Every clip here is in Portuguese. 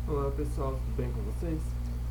Olá pessoal, tudo bem com vocês?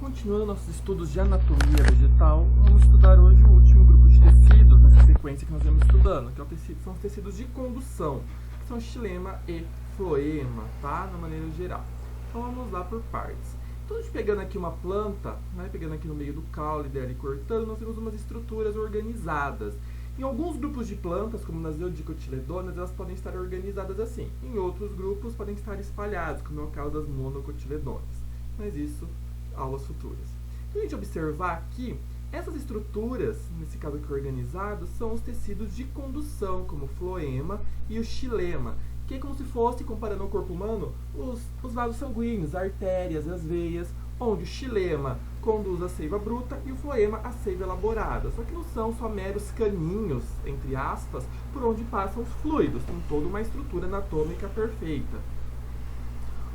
Continuando nossos estudos de anatomia vegetal, vamos estudar hoje o último grupo de tecidos nessa sequência que nós vamos estudando, que são os tecidos de condução, que são xilema e floema, tá? Na maneira geral. Então vamos lá por partes. Então a gente pegando aqui uma planta, né, pegando aqui no meio do caule dela e cortando, nós temos umas estruturas organizadas. Em alguns grupos de plantas, como nas eudicotiledonas, elas podem estar organizadas assim. Em outros grupos, podem estar espalhados, como é o caso das monocotiledonas. Mas isso, aulas futuras. Se a gente observar aqui, essas estruturas, nesse caso aqui organizados, são os tecidos de condução, como o floema e o xilema, que é como se fosse, comparando ao corpo humano, os vasos sanguíneos, artérias, as veias, onde o xilema conduz a seiva bruta e o floema a seiva elaborada. Só que não são só meros caninhos, entre aspas, por onde passam os fluidos. Tem toda uma estrutura anatômica perfeita.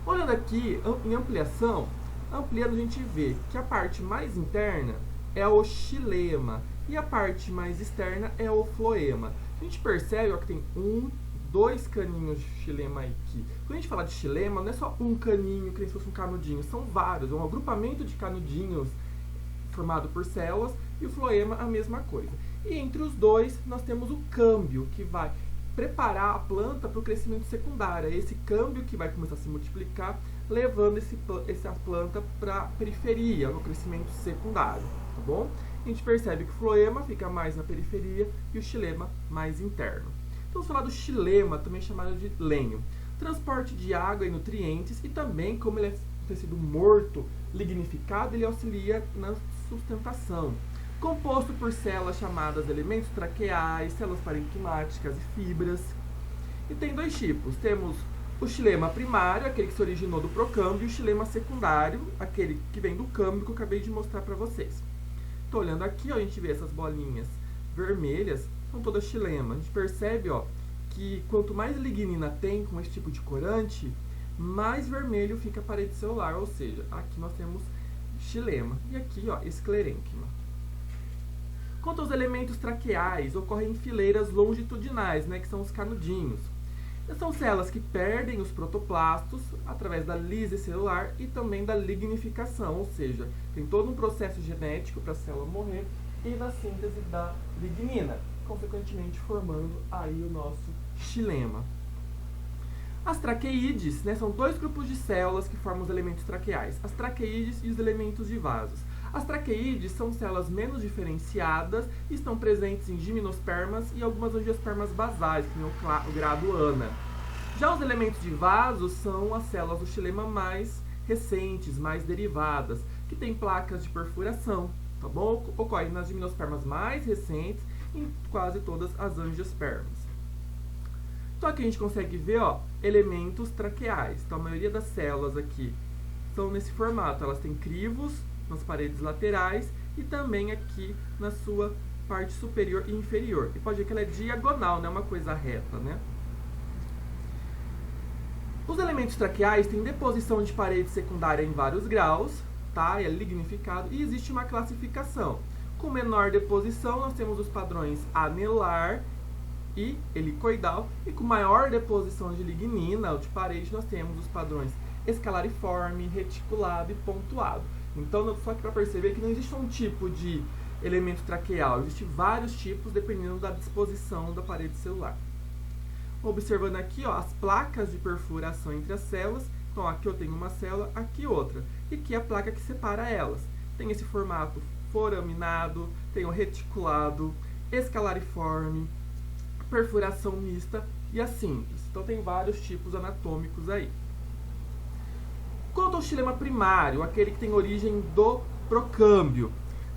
Olhando aqui em ampliação, ampliando a gente vê que a parte mais interna é o xilema e a parte mais externa é o floema. A gente percebe ó, que tem dois caninhos de xilema aqui. Quando a gente fala de xilema, não é só um caninho, que nem se fosse um canudinho, são vários, é um agrupamento de canudinhos formado por células, e o floema a mesma coisa. E entre os dois, nós temos o câmbio, que vai preparar a planta para o crescimento secundário. É esse câmbio que vai começar a se multiplicar, levando essa planta para a periferia, no crescimento secundário, tá bom? A gente percebe que o floema fica mais na periferia e o xilema mais interno. Então, vamos falar do xilema, também chamado de lenho. Transporte de água e nutrientes, e também, como ele é um tecido morto, lignificado, ele auxilia na sustentação. Composto por células chamadas elementos traqueais, células parenquimáticas e fibras. E tem dois tipos. Temos o xilema primário, aquele que se originou do procâmbio, e o xilema secundário, aquele que vem do câmbio que eu acabei de mostrar para vocês. Estou olhando aqui, ó, a gente vê essas bolinhas vermelhas, são todas xilema. A gente percebe ó, que quanto mais lignina tem com esse tipo de corante, mais vermelho fica a parede celular, ou seja, aqui nós temos xilema e aqui ó, esclerênquima. Quanto aos elementos traqueais, ocorrem em fileiras longitudinais, né, que são os canudinhos. São células que perdem os protoplastos através da lise celular e também da lignificação, ou seja, tem todo um processo genético para a célula morrer e da síntese da lignina, consequentemente formando aí o nosso xilema. As traqueídes, né, são dois grupos de células que formam os elementos traqueais, as traqueídes e os elementos de vasos. As traqueídes são células menos diferenciadas e estão presentes em gimnospermas e algumas angiospermas basais, que nem o grado Ana. Já os elementos de vasos são as células do xilema mais recentes, mais derivadas, que têm placas de perfuração, tá bom? Ocorre nas gimnospermas mais recentes e em quase todas as angiospermas. Então aqui a gente consegue ver ó, elementos traqueais. Então a maioria das células aqui são nesse formato. Elas têm crivos nas paredes laterais e também aqui na sua parte superior e inferior. E pode ver que ela é diagonal, não é uma coisa reta, né? Os elementos traqueais têm deposição de parede secundária em vários graus, tá? É lignificado e existe uma classificação. Com menor deposição, nós temos os padrões anelar e helicoidal, e com maior deposição de lignina ou de parede, nós temos os padrões escalariforme, reticulado e pontuado. Então, só que para perceber que não existe um tipo de elemento traqueal, existem vários tipos dependendo da disposição da parede celular. Observando aqui ó, as placas de perfuração entre as células, então aqui eu tenho uma célula, aqui outra, e aqui a placa que separa elas. Tem esse formato foraminado, tem o reticulado, escalariforme, perfuração mista e a simples. Então tem vários tipos anatômicos aí. Quanto ao xilema primário, aquele que tem origem do procâmbio,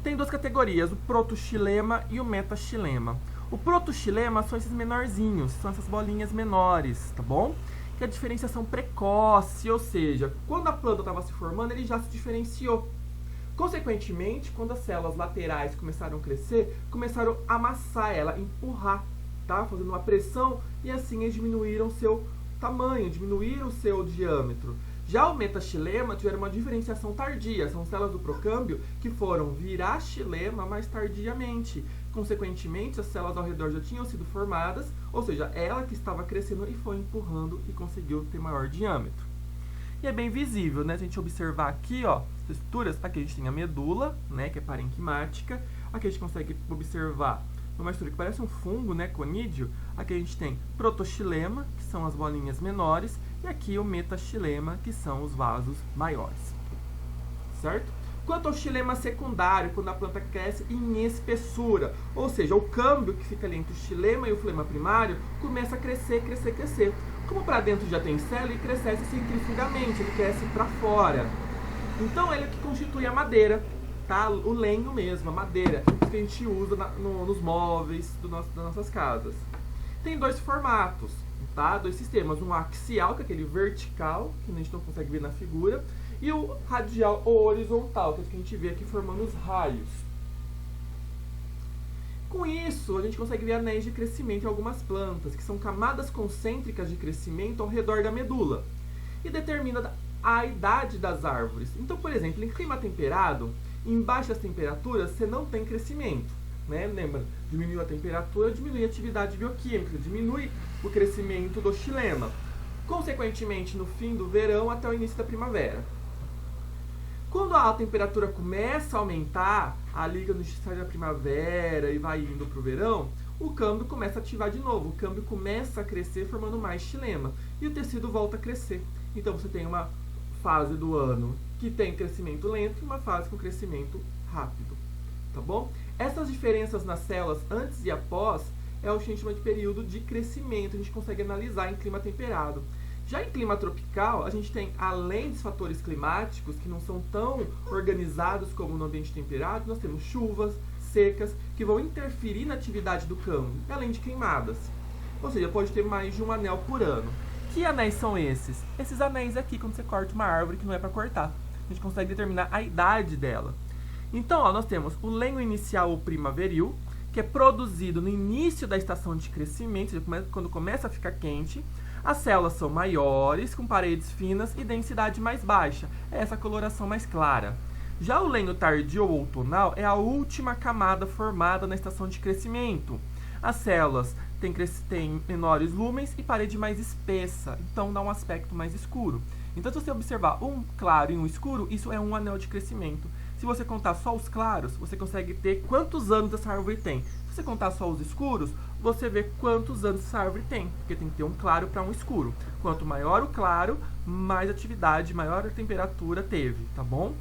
tem duas categorias, o protoxilema e o metaxilema. O protoxilema são esses menorzinhos, são essas bolinhas menores, tá bom? Que é a diferenciação precoce, ou seja, quando a planta estava se formando, ele já se diferenciou. Consequentemente, quando as células laterais começaram a crescer, começaram a amassar ela, empurrar, tá? Fazendo uma pressão e assim eles diminuíram seu tamanho, diminuíram o seu diâmetro. Já o metaxilema tiveram uma diferenciação tardia, são células do procâmbio que foram virar xilema mais tardiamente. Consequentemente, as células ao redor já tinham sido formadas, ou seja, ela que estava crescendo e foi empurrando e conseguiu ter maior diâmetro. e é bem visível, né? Se a gente observar aqui, ó, as estruturas, aqui a gente tem a medula, né, que é parenquimática. Aqui a gente consegue observar uma estrutura que parece um fungo, né, conídeo. Aqui a gente tem protoxilema, que são as bolinhas menores, e aqui o metaxilema, que são os vasos maiores. Certo? Quanto ao xilema secundário, quando a planta cresce em espessura, ou seja, o câmbio que fica ali entre o xilema e o filema primário começa a crescer, crescer, crescer. Como para dentro já tem célula, ele cresce centrifugamente, ele cresce para fora. Então ele é o que constitui a madeira, tá? O lenho mesmo, a madeira, que a gente usa nos móveis das nossas casas. Tem dois formatos, tá? Dois sistemas, um axial, que é aquele vertical, que a gente não consegue ver na figura, e o radial ou horizontal, que é o que a gente vê aqui formando os raios. Com isso, a gente consegue ver anéis de crescimento em algumas plantas, que são camadas concêntricas de crescimento ao redor da medula, e determina a idade das árvores. Então, por exemplo, em clima temperado, em baixas temperaturas, você não tem crescimento, né? Lembra, diminuiu a temperatura, diminui a atividade bioquímica, diminui o crescimento do xilema. Consequentemente, no fim do verão até o início da primavera. Quando a temperatura começa a aumentar, a liga no sai da primavera e vai indo para o verão, o câmbio começa a ativar de novo. O câmbio começa a crescer, formando mais xilema. E o tecido volta a crescer. Então você tem uma fase do ano que tem crescimento lento e uma fase com crescimento rápido. Tá bom? Essas diferenças nas células antes e após é o que a gente chama de período de crescimento. A gente consegue analisar em clima temperado. Já em clima tropical, a gente tem, além dos fatores climáticos, que não são tão organizados como no ambiente temperado, nós temos chuvas, secas, que vão interferir na atividade do câmbio, além de queimadas. Ou seja, pode ter mais de um anel por ano. Que anéis são esses? Esses anéis aqui, quando você corta uma árvore que não é para cortar. A gente consegue determinar a idade dela. Então, ó, nós temos o lenho inicial ou primaveril, que é produzido no início da estação de crescimento, quando começa a ficar quente. As células são maiores, com paredes finas e densidade mais baixa. É essa coloração mais clara. Já o lenho tardio ou outonal é a última camada formada na estação de crescimento. As células têm menores lúmens e parede mais espessa, então dá um aspecto mais escuro. Então, se você observar um claro e um escuro, isso é um anel de crescimento. Se você contar só os claros, você consegue ter quantos anos essa árvore tem. Se você contar só os escuros, você vê quantos anos essa árvore tem, porque tem que ter um claro para um escuro. Quanto maior o claro, mais atividade, maior a temperatura teve, tá bom?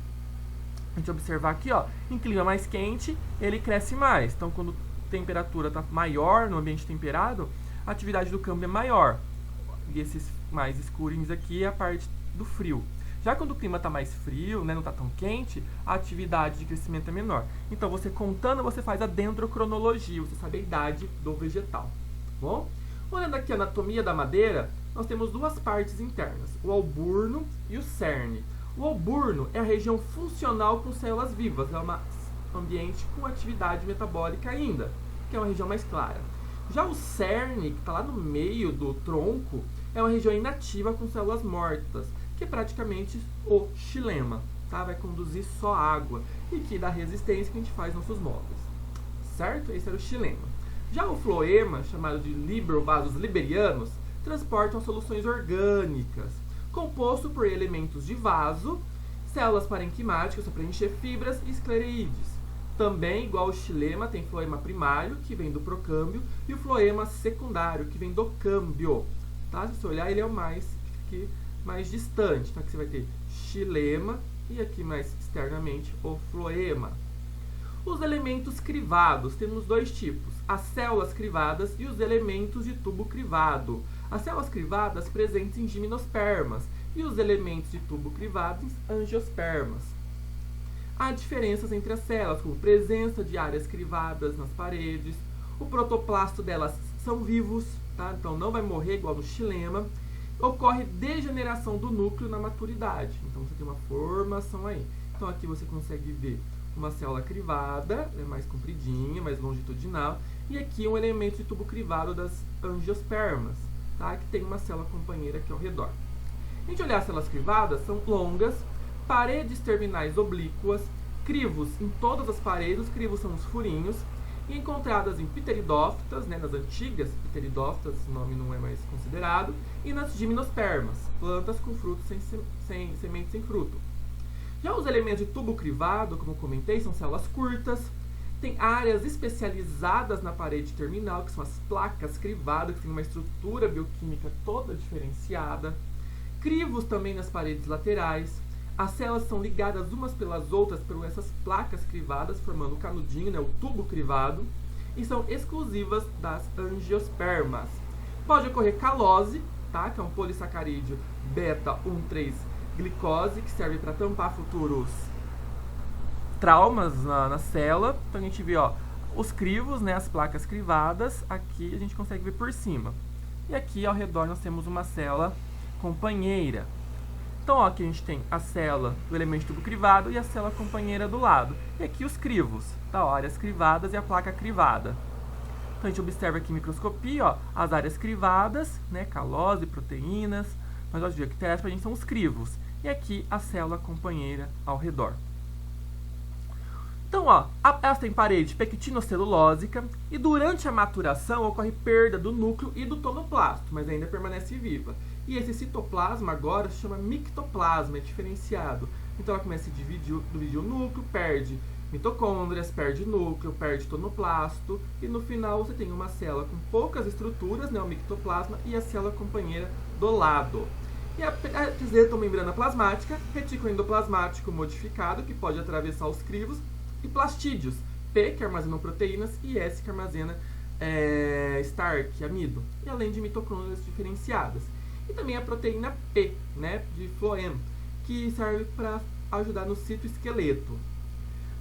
A gente observar aqui, ó, em clima mais quente, ele cresce mais. Então, quando a temperatura está maior no ambiente temperado, a atividade do câmbio é maior. E esses mais escurinhos aqui é a parte do frio. Já quando o clima está mais frio, né, não está tão quente, a atividade de crescimento é menor. Então, você contando, você faz a dendrocronologia, você sabe a idade do vegetal. Tá bom? Olhando aqui a anatomia da madeira, nós temos duas partes internas, o alburno e o cerne. O alburno é a região funcional com células vivas, é um ambiente com atividade metabólica ainda, que é uma região mais clara. Já o cerne, que está lá no meio do tronco, é uma região inativa com células mortas, que é praticamente o xilema, tá? Vai conduzir só água e que dá resistência que a gente faz nos nossos móveis, certo? Esse era o xilema. Já o floema, chamado de vasos liberianos, transportam as soluções orgânicas, composto por elementos de vaso, células parenquimáticas para preencher fibras e esclereídes. Também, igual o xilema, tem floema primário, que vem do procâmbio, e o floema secundário, que vem do câmbio. Tá? Se você olhar, ele é o mais distante. Então, aqui você vai ter xilema e aqui mais externamente o floema. Os elementos crivados, temos dois tipos, as células crivadas e os elementos de tubo crivado. As células crivadas presentes em gimnospermas e os elementos de tubo crivado em angiospermas. Há diferenças entre as células, como presença de áreas crivadas nas paredes, o protoplasto delas são vivos, tá? Então não vai morrer igual no xilema. Ocorre degeneração do núcleo na maturidade, então você tem uma formação aí. Então aqui você consegue ver uma célula crivada, é mais compridinha, mais longitudinal, e aqui um elemento de tubo crivado das angiospermas, tá? Que tem uma célula companheira aqui ao redor. A gente olhar as células crivadas, são longas, paredes terminais oblíquas, crivos em todas as paredes, os crivos são os furinhos, e encontradas em pteridófitas, né, nas antigas pteridófitas, esse nome não é mais considerado, e nas gimnospermas, plantas com frutos sem sementes sem fruto. Já os elementos de tubo crivado, como eu comentei, são células curtas, tem áreas especializadas na parede terminal, que são as placas crivadas, que têm uma estrutura bioquímica toda diferenciada, crivos também nas paredes laterais. As células são ligadas umas pelas outras por essas placas crivadas, formando o canudinho, né, o tubo crivado, e são exclusivas das angiospermas. Pode ocorrer calose, tá, que é um polissacarídeo beta-1,3-glicose, que serve para tampar futuros traumas na célula. Então a gente vê, ó, os crivos, né, as placas crivadas, aqui a gente consegue ver por cima. E aqui ao redor nós temos uma célula companheira. Então, ó, aqui a gente tem a célula do elemento de tubo crivado e a célula companheira do lado. E aqui os crivos, tá, ó, áreas crivadas e a placa crivada. Então a gente observa aqui em microscopia, ó, as áreas crivadas, né, calose, proteínas, mas os bactérias, pra gente são os crivos. E aqui a célula companheira ao redor. Então, ó, elas têm parede pectinocelulósica e durante a maturação ocorre perda do núcleo e do tonoplasto, mas ainda permanece viva. E esse citoplasma agora se chama mictoplasma, é diferenciado. Então ela começa a dividir o núcleo, perde mitocôndrias, perde núcleo, perde tonoplasto, e no final você tem uma célula com poucas estruturas, né, o mictoplasma, e a célula companheira do lado. E a membrana plasmática, retículo endoplasmático modificado, que pode atravessar os crivos, e plastídeos, P, que armazenam proteínas, e S, que armazena starch, amido, e além de mitocôndrias diferenciadas. E também a proteína P, né, de floema, que serve para ajudar no citoesqueleto.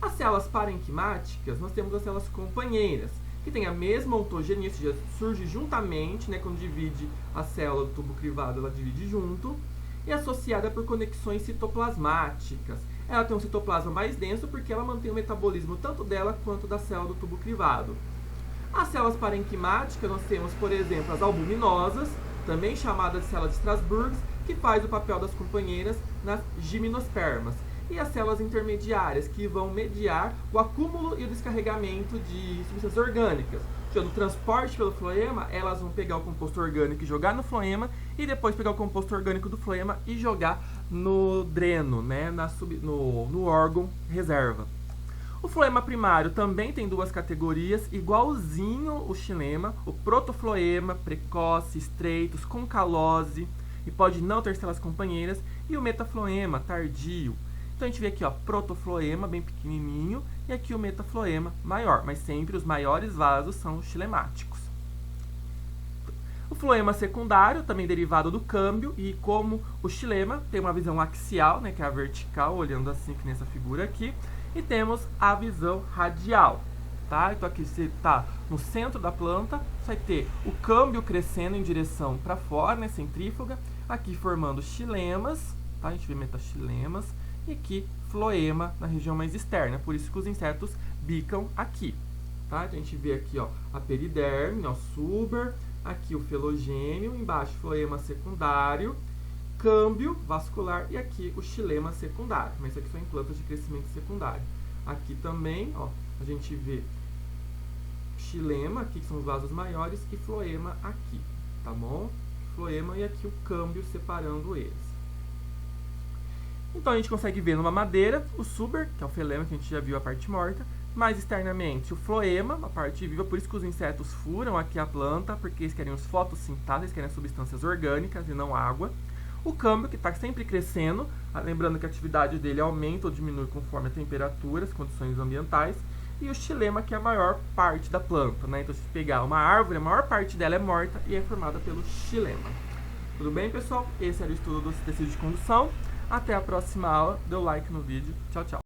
As células parenquimáticas, nós temos as células companheiras, que tem a mesma ontogenia, surge juntamente, né, quando divide a célula do tubo crivado, ela divide junto, e associada por conexões citoplasmáticas. Ela tem um citoplasma mais denso porque ela mantém o metabolismo tanto dela quanto da célula do tubo crivado. As células parenquimáticas, nós temos, por exemplo, as albuminosas, também chamadas de células de Strasbourg, que faz o papel das companheiras nas gimnospermas. E as células intermediárias, que vão mediar o acúmulo e o descarregamento de substâncias orgânicas. No transporte pelo floema, elas vão pegar o composto orgânico e jogar no floema, e depois pegar o composto orgânico do floema e jogar no dreno, né, no órgão reserva. O floema primário também tem duas categorias, igualzinho o xilema, o protofloema, precoce, estreitos, com calose, e pode não ter células companheiras, e o metafloema, tardio. Então a gente vê aqui, ó, protofloema, bem pequenininho, e aqui o metafloema maior, mas sempre os maiores vasos são os xilemáticos. O floema secundário, também derivado do câmbio, e como o xilema tem uma visão axial, né, que é a vertical, olhando assim, que nessa figura aqui, e temos a visão radial, tá? Então aqui você está no centro da planta, você vai ter o câmbio crescendo em direção para fora, né, centrífuga, aqui formando xilemas, tá? A gente vê metaxilemas, e aqui floema na região mais externa, por isso que os insetos bicam aqui, tá? Então a gente vê aqui, ó, a periderme, ó, suber, aqui o felogênio, embaixo floema secundário, câmbio vascular, e aqui o xilema secundário, mas isso aqui são em plantas de crescimento secundário. Aqui também, ó, a gente vê xilema, aqui que são os vasos maiores, e floema aqui, tá bom? Floema e aqui o câmbio separando eles. Então a gente consegue ver numa madeira o suber, que é o felema, que a gente já viu a parte morta, mais externamente o floema, a parte viva, por isso que os insetos furam aqui a planta, porque eles querem os fotossintases, eles querem as substâncias orgânicas e não água. O câmbio, que está sempre crescendo, lembrando que a atividade dele aumenta ou diminui conforme a temperatura, as condições ambientais. E o xilema, que é a maior parte da planta, né? Então, se pegar uma árvore, a maior parte dela é morta e é formada pelo xilema. Tudo bem, pessoal? Esse era o estudo dos tecidos de condução. Até a próxima aula. Dê o like no vídeo. Tchau, tchau.